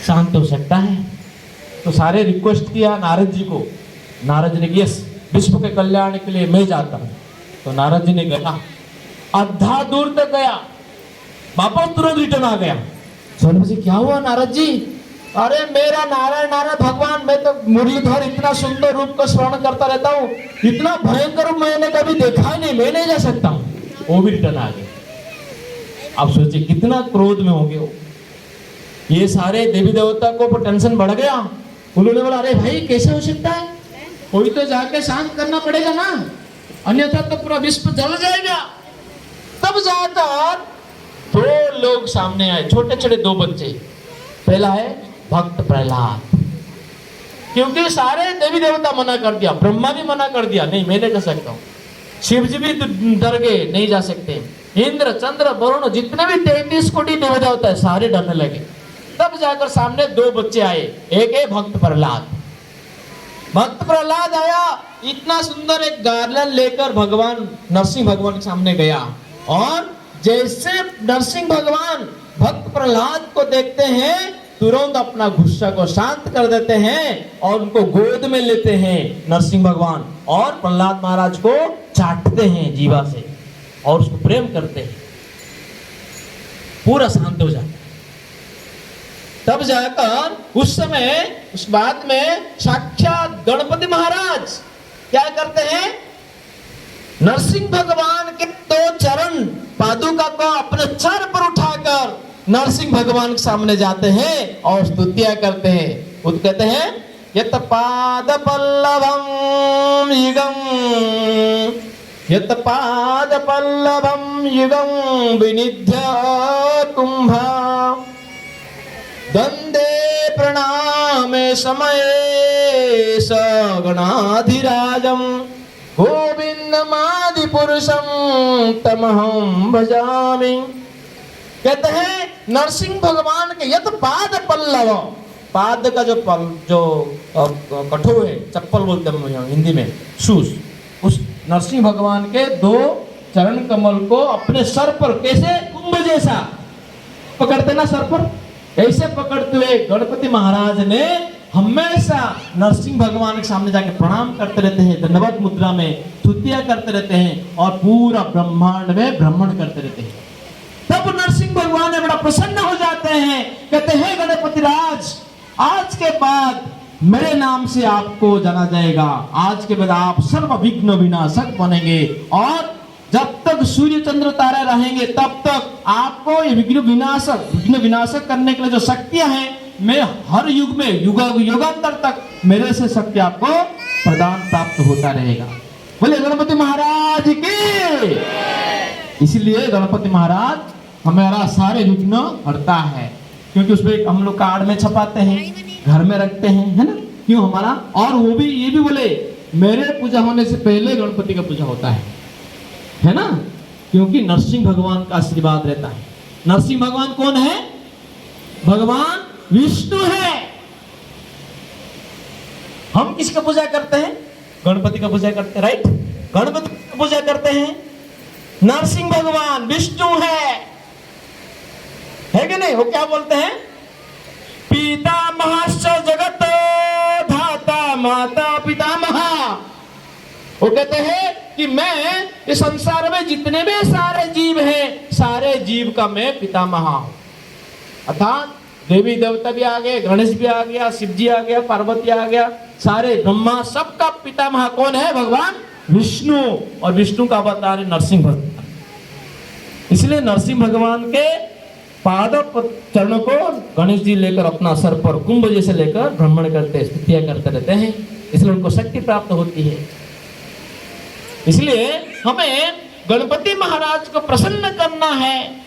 शांत हो सकता है। तो सारे रिक्वेस्ट किया नारद जी को। नारद जी ने यस, विश्व के कल्याण के लिए मैं जाता हूँ। तो नारद जी ने गया, आधा दूर तक गया, वापस तुरंत रिटर्न आ गया। सोने जी क्या हुआ नारद जी? अरे मेरा नारायण नारायण भगवान, मैं तो मुरलीधर इतना सुंदर रूप का स्मरण करता रहता हूँ, इतना भयंकर रूप मैंने कभी देखा ही नहीं, मैं नहीं जा सकता हूँ। वो भी रिटर्न आ गए। आप सोचिए कितना क्रोध में होंगे वो। ये सारे देवी देवता को टेंशन बढ़ गया। उन्होंने बोला अरे भाई कैसे हो सकता है, कोई तो जाके शांत करना पड़ेगा ना, अन्यथा तो पूरा विश्व जल जाएगा। तब जाकर दो लोग सामने आए, छोटे छोटे दो बच्चे। पहला है भक्त प्रहलाद, क्योंकि सारे देवी देवता मना कर दिया, ब्रह्मा भी मना कर दिया, नहीं मैं नहीं जा सकता हूँ। शिव जी भी डर गए, नहीं जा सकते। इंद्र चंद्र वरुण जितने भी 33 कोटि देवी देवता है सारे डरने लगे। तब जाकर सामने दो बच्चे आए, एक है भक्त प्रहलाद। भक्त प्रहलाद आया, इतना सुंदर एक गार्लन लेकर भगवान नरसिंह भगवान के सामने गया, और जैसे नरसिंह भगवान भक्त प्रहलाद को देखते हैं तुरंत अपना गुस्सा को शांत कर देते हैं और उनको गोद में लेते हैं नरसिंह भगवान, और प्रहलाद महाराज को चाटते हैं जीवा से और उसको प्रेम करते हैं, पूरा शांत हो जाता है। तब जाकर उस समय उस बात में साक्षात गणपति महाराज क्या करते हैं, नरसिंह भगवान के दो चरण पादुका को अपने सर पर उठाकर नरसिंह भगवान के सामने जाते हैं और स्तुतियां करते हैं। वो कहते हैं यत पाद पल्लवम युगम, यत पाद पल्लवम युगम विनिध्य कुंभा दंदे प्रणामे समये सगणाधिराजम गोविंदमादि पुरुषम तमहं भजामि। कहते हैं नरसिंह भगवान के यत पाद पल्लव, पाद का जो कठोर है, चप्पल बोलते हैं हिंदी में, शूज, उस नरसिंह भगवान के दो चरण कमल को अपने सर पर कैसे कुंभ जैसा पकड़ते ना सर पर, ऐसे पकड़ते हुए गणपति महाराज ने हमेशा नरसिंह भगवान के सामने जाके प्रणाम करते रहते हैं, दंडवत मुद्रा में स्तुतियां करते रहते हैं और पूरा ब्रह्मांड में भ्रमण करते रहते हैं। तब नरसिंह भगवान ने बड़ा प्रसन्न हो जाते हैं, कहते हैं गणपति राज आज के बाद मेरे नाम से आपको जाना जाएगा, आज के बाद आप सर्व विघ्न विनाशक बनेंगे, और जब तक सूर्य चंद्र तारे रहेंगे तब तक आपको ये विघ्न विनाशक करने के लिए जो शक्तियां हैं, मैं हर युग में युगांतर तक मेरे से शक्ति आपको प्रदान प्राप्त होता रहेगा। बोले गणपति महाराज की। इसलिए गणपति महाराज हमारा सारे विघ्न हरता है, क्योंकि उसमें हम लोग कार्ड में छपाते हैं, घर में रखते हैं, है ना, क्यों हमारा। और वो भी ये भी बोले मेरे पूजा होने से पहले गणपति का पूजा होता है ना, क्योंकि नरसिंह भगवान का आशीर्वाद रहता है। नरसिंह भगवान कौन है? भगवान विष्णु है। हम किसका पूजा करते हैं? गणपति का पूजा करते हैं, राइट। गणपति का पूजा करते हैं, नरसिंह भगवान विष्णु है कि नहीं? वो क्या बोलते हैं? पितामहश्च जगत धाता माता पितामहा। वो कहते हैं कि मैं इस संसार में जितने भी सारे जीव हैं, सारे जीव का मैं पितामह हूं। अर्थात देवी देवता भी आ गए, गणेश भी आ गया, शिव जी आ गया, पार्वती आ गया, सारे ब्रह्मा, सबका पितामह कौन है? भगवान विष्णु। और विष्णु का अवतार है नरसिंह भगवान। इसलिए नरसिंह भगवान के पाद चरणों को गणेश जी लेकर अपना सर पर कुंभ जैसे लेकर भ्रमण करते, स्तुतियां करते रहते हैं, इसलिए उनको शक्ति प्राप्त होती है। इसलिए हमें गणपति महाराज को प्रसन्न करना है,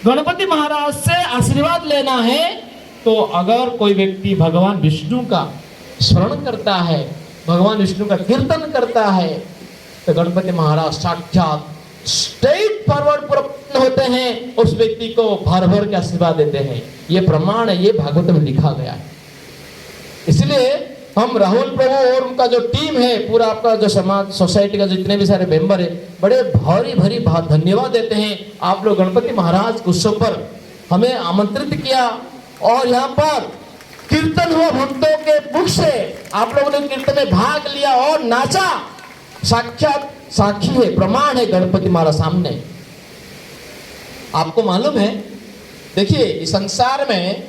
गणपति महाराज से आशीर्वाद लेना है। तो अगर कोई व्यक्ति भगवान विष्णु का स्मरण करता है, भगवान विष्णु का कीर्तन करता है, तो गणपति महाराज साक्षात स्ट्रेट फॉरवर्ड प्रसन्न होते हैं, उस व्यक्ति को भर भर के आशीर्वाद देते हैं। ये प्रमाण है, ये भागवत में लिखा गया है। इसलिए हम राहुल प्रभु और उनका जो टीम है, पूरा आपका जो समाज सोसाइटी का जितने भी सारे मेंबर है, बड़े भारी भरी धन्यवाद देते हैं। आप लोग गणपति महाराज के उत्सव पर हमें आमंत्रित किया और यहाँ पर कीर्तन हुआ भक्तों के मुख से, आप लोगों ने कीर्तन में भाग लिया और नाचा, साक्षात साक्षी है, प्रमाण है गणपति महाराज सामने। आपको मालूम है, देखिए इस संसार में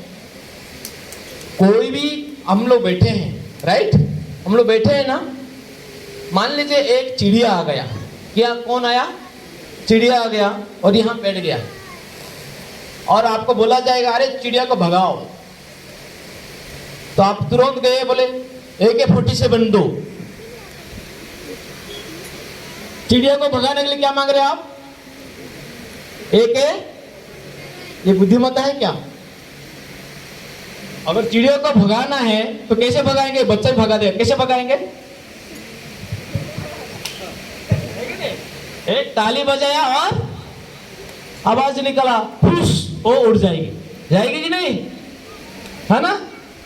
कोई भी, हम लोग बैठे हैं, राइट, हम लोग बैठे हैं ना, मान लीजिए एक चिड़िया आ गया, क्या कौन आया, चिड़िया आ गया और यहाँ बैठ गया, और आपको बोला जाएगा अरे चिड़िया को भगाओ, तो आप तुरंत गए बोले AK-47 दो। चिड़िया को भगाने के लिए क्या मांग रहे हैं आप, AK? ये बुद्धिमत्ता है क्या? अगर चिड़िया को भगाना है तो कैसे भगाएंगे, बच्चे भगा देगा, कैसे भगाएंगे? एक ताली बजाया और आवाज निकला, फुस, वो उड़ जाएगी, जाएगी कि नहीं, है ना?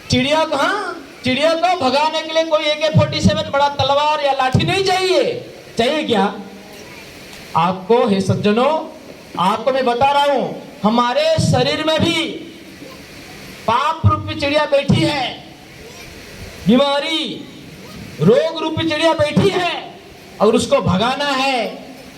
चिड़िया को, हाँ, चिड़िया को भगाने के लिए कोई AK-47 बड़ा तलवार या लाठी नहीं चाहिए, चाहिए क्या आपको? हे सज्जनों, आपको मैं बता रहा हूं, हमारे शरीर में भी पाप रूपी चिड़िया बैठी है, बीमारी रोग रूपी चिड़िया बैठी है, और उसको भगाना है,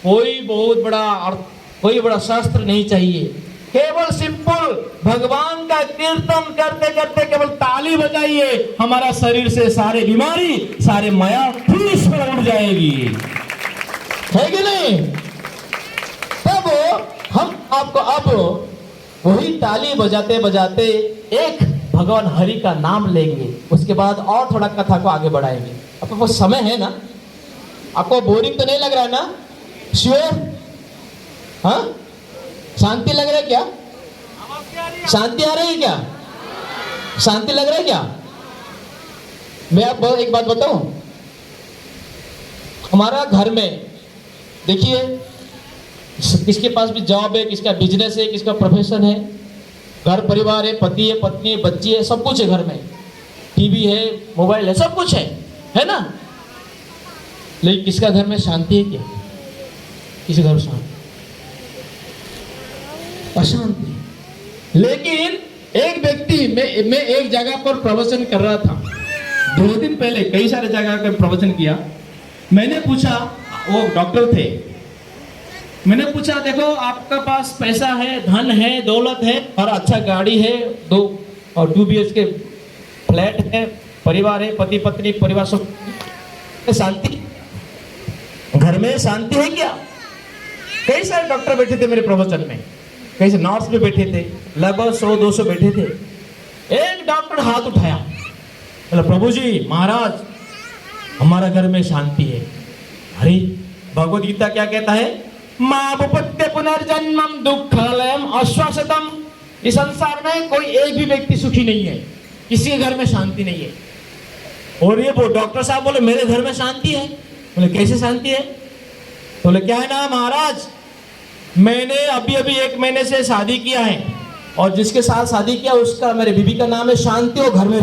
कोई बहुत बड़ा कोई बड़ा शास्त्र नहीं चाहिए, केवल सिंपल भगवान का कीर्तन करते करते केवल ताली बजाइए, हमारा शरीर से सारे बीमारी, सारे माया फुस पर उड़ जाएगी, है कि नहीं? तब हम आपको अब वही ताली बजाते बजाते एक भगवान हरि का नाम लेंगे, उसके बाद और थोड़ा कथा को आगे बढ़ाएंगे। आपको कुछ समय है ना, आपको बोरिंग तो नहीं लग रहा है ना? श्योर? हाँ, शांति लग रहा है क्या? शांति आ रही है क्या? शांति लग रहा है क्या? मैं आपको एक बात बताऊं, हमारा घर में देखिए, किसके पास भी जॉब है, किसका बिजनेस है, किसका प्रोफेशन है, घर परिवार है, पति है, पत्नी है, बच्ची है, सब कुछ है घर में, टीवी है, मोबाइल है, सब कुछ है ना? लेकिन किसका घर में शांति है क्या? किसी घर में शांति, अशांति। लेकिन एक व्यक्ति, मैं एक जगह पर प्रवचन कर रहा था 2 दिन पहले, कई सारे जगह पर प्रवचन किया, मैंने पूछा, वो डॉक्टर थे, मैंने पूछा देखो आपका पास पैसा है, धन है, दौलत है, और अच्छा गाड़ी है, 2 BHK फ्लैट है, परिवार है, पति पत्नी परिवार, सब शांति, घर में शांति है क्या? कई सारे डॉक्टर बैठे थे मेरे प्रवचन में, कई से नर्स भी बैठे थे, लगभग 100-200 बैठे थे। एक डॉक्टर हाथ उठाया, बोला प्रभु जी महाराज हमारा घर में शांति है। अरे भगवद गीता क्या कहता है, मापत्य पुनर्जन्मम दुःखालयम अश्वासतम। इस संसार में कोई एक भी व्यक्ति सुखी नहीं है, किसी के घर में शांति नहीं है। और ये वो डॉक्टर साहब बोले मेरे घर में शांति है। बोले कैसे शांति है? बोले क्या है ना महाराज, मैंने अभी 1 महीने से शादी किया है, और जिसके साथ शादी किया उसका, मेरे बीबी का नाम है शांति, और घर में है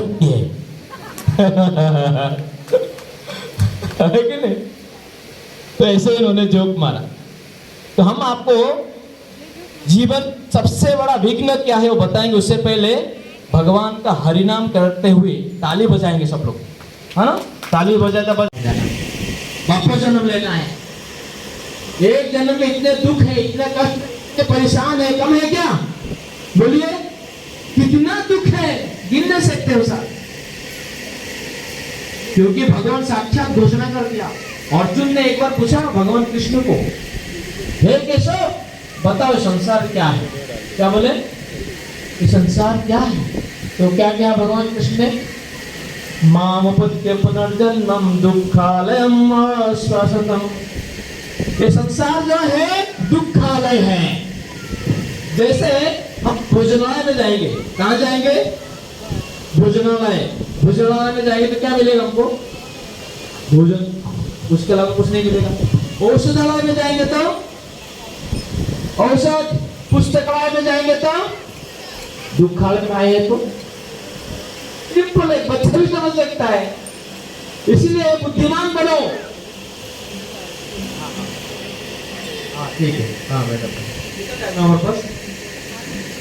है कि नहीं? तो ऐसे इन्होंने जोक मारा। तो हम आपको जीवन सबसे बड़ा विघ्न क्या है वो बताएंगे, उससे पहले भगवान का हरिनाम करते हुए ताली बजाएंगे सब लोग, है ना? ताली बजाता वापस जन्म लेना है। एक जन्म में इतने दुख है, इतने कष्ट, इतने परेशान है, कम है क्या? बोलिए कितना दुख है, गिन नहीं सकते हो साहब, क्योंकि भगवान साक्षात घोषणा कर दिया। अर्जुन ने एक बार पूछा भगवान कृष्ण को, हे केशव बताओ संसार क्या है? क्या बोले? ये संसार क्या है? तो क्या क्या भगवान कृष्ण ने, मामपत्य पुनर्जन्मम दुःखालयम अश्वासतम। ये संसार जो है दुःखालय है। जैसे हम भोजनालय में जाएंगे, कहाँ जाएंगे? भोजनालय। भोजनालय में जाएंगे तो क्या मिलेगा हमको? भोजन, उसके अलावा कुछ नहीं मिलेगा। औषधालय में जाएंगे तो औषध, पुस्तकालय में जाएंगे तो दुःखालय में आए तो सिंपल है, बच्चा भी समझ सकता है। इसलिए बुद्धिमान बनो। ठीक है, हाँ बेटा हमारे पास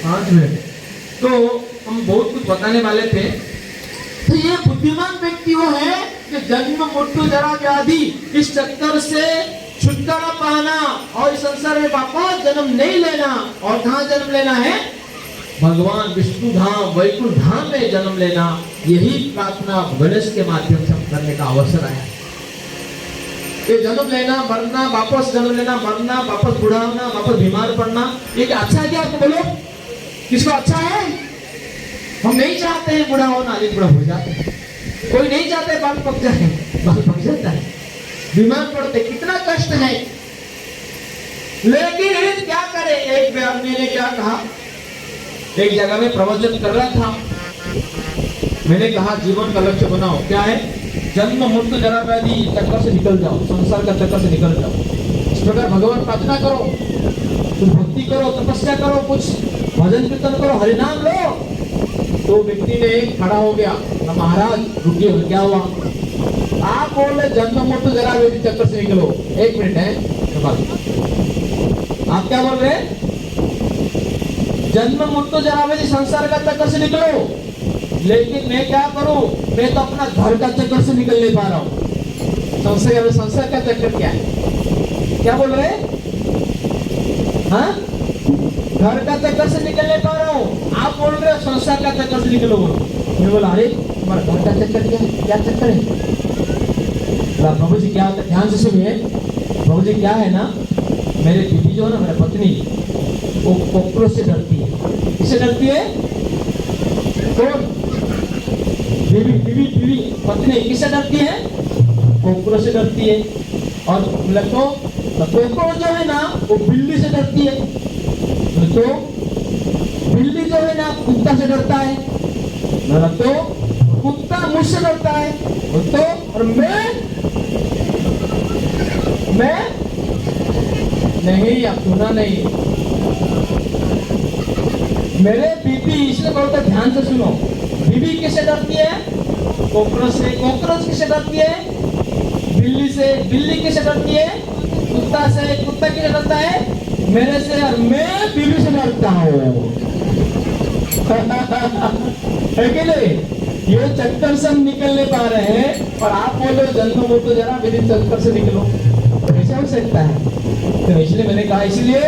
5 मिनट। तो हम बहुत कुछ बताने वाले थे, तो ये बुद्धिमान व्यक्ति वो है कि जन्म मृत्यु जरा व्याधि इस चक्कर से छुटकारा पाना और इस संसार में वापस जन्म नहीं लेना। और कहाँ जन्म लेना है? भगवान विष्णु धाम वैकुंठ धाम में जन्म लेना। यही प्रार्थना गणेश के माध्यम से करने का अवसर आया। ये जन्म लेना मरना, वापस जन्म लेना मरना, वापस बूढ़ा होना, वापस बीमार पड़ना, ये क्या अच्छा है क्या? आपको बोलो, किसको अच्छा है? हम नहीं चाहते हैं बूढ़ा होना, लेकिन बूढ़ा हो जाते हैं। कोई नहीं चाहते बाल पक जाए, बाल पक जाता है। बीमार पड़ते, कितना कष्ट है। लेकिन क्या करे? एक आदमी ने क्या कहा, एक जगह में प्रवचन कर रहा था, मैंने कहा जीवन का लक्ष्य बनाओ। क्या है? जन्म मृत्यु जरा व्याधि चक्कर से निकल जाओ, संसार का चक्कर से निकल जाओ। इस प्रकार भगवान प्रार्थना करो, कुछ भक्ति करो, तपस्या करो, कुछ भजन कीर्तन करो, हरिनाम लो। तो व्यक्ति ने खड़ा हो गया, महाराज रुकिए, क्या हुआ? आप बोल रहे जन्म मृत्यु जरा व्याधि चक्कर से निकलो। एक मिनट है, आप क्या बोल रहे? जन्म मृत्यु जरा व्याधि संसार का चक्कर से निकलो। लेकिन मैं क्या करूं? मैं तो अपना घर का चक्कर से निकल नहीं पा रहा हूं। संसार का चक्कर क्या है? क्या बोल रहे? हाँ, घर का चक्कर से निकल नहीं पा रहा हूँ। आप बोल रहे हो संसार का चक्कर से निकलो। मैं बोला अरे तुम्हारा घर का चक्कर क्या है? क्या चक्कर है? प्रभु जी क्या होता है? ध्यान से सुनिए। प्रभु जी क्या है ना, मेरे बीवी जो है ना, मेरी पत्नी, वो कॉकरोच से डरती है। किससे डरती है? कौन? बीवी बीवी बीवी पत्नी किससे डरती है? कॉकरोच से डरती है। और कॉकरोच जो है ना, वो बिल्ली से डरती है। तो बिल्ली जो है ना, कुत्ता से डरता है। तो कुत्ता मुझसे डरता है। तो और मैं नहीं, आप सुना नहीं। मेरे बीबी, इसलिए बोलते ध्यान से सुनो। बीबी किससे डरती है? कॉकरोच से। कॉकरोच किससे डरती है? बिल्ली से। बिल्ली किससे डरती है? कुत्ता से। कुत्ता किससे डरता है? मेरे से। और मैं बीबी से डरता हूँ। है कि नहीं? ये चक्कर से हम निकल नहीं पा रहे हैं, और आप बोलो जन्म मृत्यु जरा व्याधि चक्कर से निकलो, कैसे हो सकता है? तो इसलिए मैंने कहा, इसलिए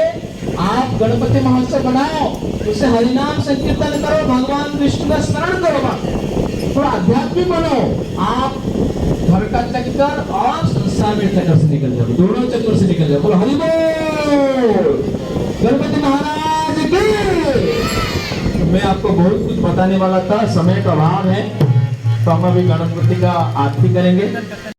आप गणपति महोत्सव बनाओ, उससे हरिनाम संकीर्तन करो, भगवान विष्णु का स्मरण करो, थोड़ा आध्यात्मिक बनो। आप घर का चक्कर और संसार में चक्कर से निकल जाओ, दोनों चक्कर से निकल जाओ। बोलो हरि बोल, गणपति महाराज की। मैं आपको बहुत कुछ बताने वाला था, समय का अभाव है, तो हम अभी गणपति का आरती करेंगे।